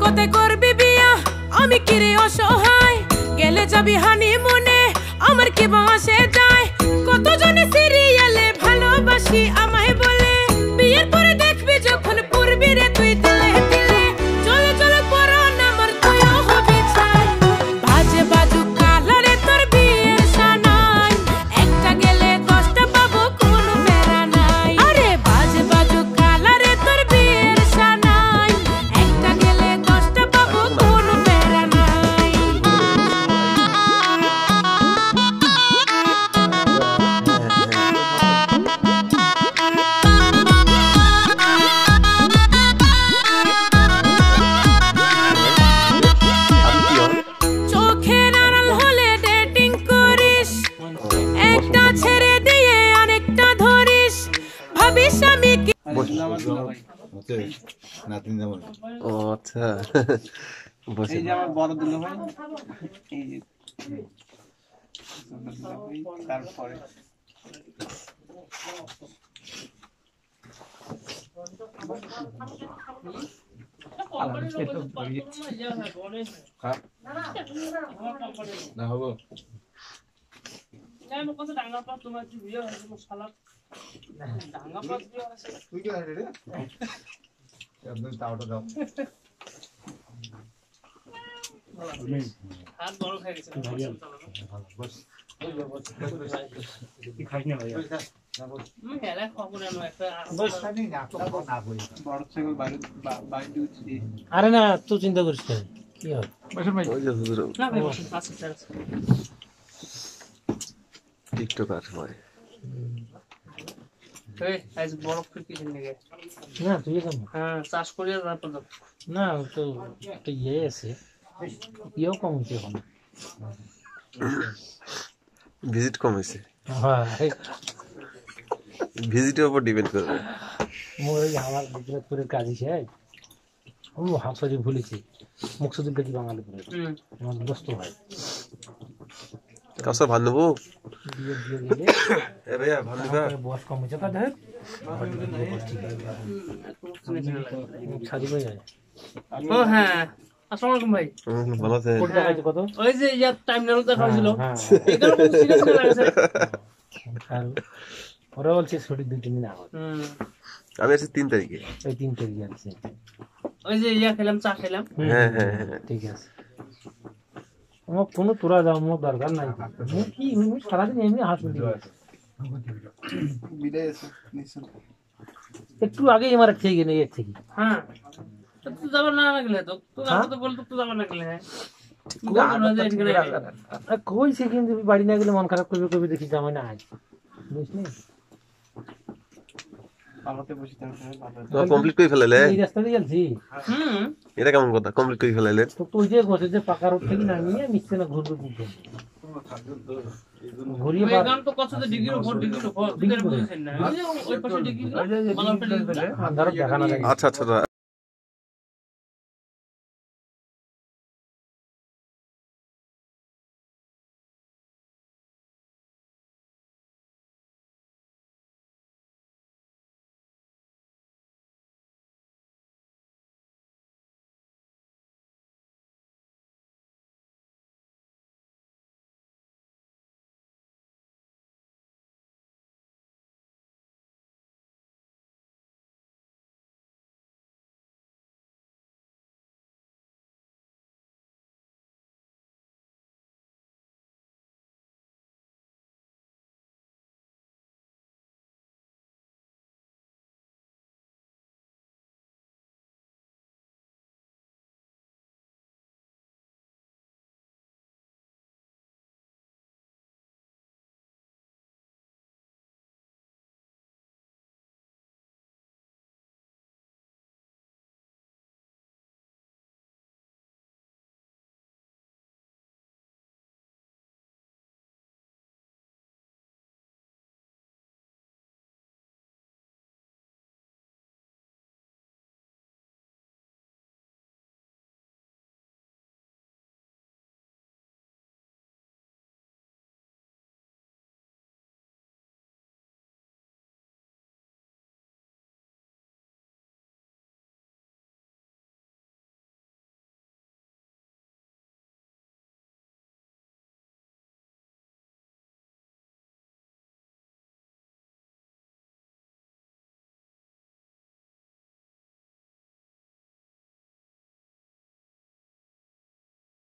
কোথায় করবি বিয়া আমি কিরে অসহায় গেলে যাবি হানিমুনে আমার কি বাসে যায় কত জনে সিরিয়ালে ভালোবাসি আমায় বলে বিয়ের পরে দেখবি যখন পড়বি রে তুই দিলে দিলে চলে চলে পড়ো না আমার তুইও হবি চাই বাজে বাজু কালারে তোর বিয়ের সানাই একটা গেলে 10টা পাবো কোনো মেরা নাই আরে বাজে বাজু কালারে তোর বিয়ের সানাই একটা গেলে 10টা পাবো কোনো মেরা নাই চোখের আড়াল হলে ডেটিং করিস একটা ছেড়ে দিয়ে আরেকটা ধরিস ভাবিস আমি কি ও আচ্ছা বসে এই যে আমার বড় দুলো ভাই এই যে তারপরে না হবো তুই কি রে একদম তাওটা দাও হাত বড় হয়ে গেছে বস কি খাই না ভাই হেলা খবরে না একটা বস খানি না তো না বই বড় ছাগল বাইরে দিচ্ছি আরে না তুই চিন্তা করিস না কি হবে বসে ভাই ওই যে হুজুর না ভাই বসে পাঁচ আছে টিকটকার ভাই এই আজ বড় ফিরকি নিয়ে না তুই কেন হ্যাঁ চাষ করিয়া তারপর না তো একটা ইয়ে আছে ইয়েও কম হচ্ছে এখন ভিজিট কম হয়েছে হ্যাঁ ভিজিটের উপর ডিপেন্ড করবে মোর এই আমার গুজরাটপুরের কাজ হিসে ও হাফসাজি ভুলেছি মুকসুদুল কাজী বাঙালিপুরের আমার দোস্ত ভাই কাউসার ভান নেবো বিয়ে দিয়ে গেলে এ ভাইয়া ভান নেবা বয়স কম হয়েছে তা দেখ সাজি হয়ে যায় ও হ্যাঁ আসসালামু আলাইকুম ভাই ভালো আছেন কোট দেখাইছে কত ওই যে ইয়া টাইম নাও দেখা ছিল হ্যাঁ এগুলো খুব সিরিয়াস লাগছে আর ওরা বলছে ছুটি 2-3 দিন আগে আমি আছি 3 তারিখে ওই 3 তারিখে আছে ওই যে ইয়া খেলাম চা খেলাম হ্যাঁ হ্যাঁ হ্যাঁ ঠিক আছে আমার কোনো তোরা যাও আমার দরকার নাই কি সারাদিন এমনি হাসপাতালে বিদায় আছে নিশ্চয় একটু আগেই আমার ঠিক নেই এর থেকে হ্যাঁ তো যাবার না লাগলে তো তো বলতো তো যাবার লাগলে হ্যাঁ কইছে কিন্তু বাড়ি না গেলে মন খারাপ করবে কবে দেখি জামাই না আজ বুঝলি পালাতে বসে থাকতে তো কমপ্লিট করে ফেলালে এই রাস্তা দিয়ে যাচ্ছি এটা কেমন কথা কমপ্লিট করে ফেলালে তো তুই যে বসে যে পাকা রোড থেকে নামিয়ে মিশছে না ঘুরবে ঘুরবে ঘুরিয়ে গান তো কত ডিগ্রি উপর ডিগ্রি উপর বুঝছেন না ওই পাশে ডিগ্রি আন্ধারত দেখা না যায় আচ্ছা আচ্ছা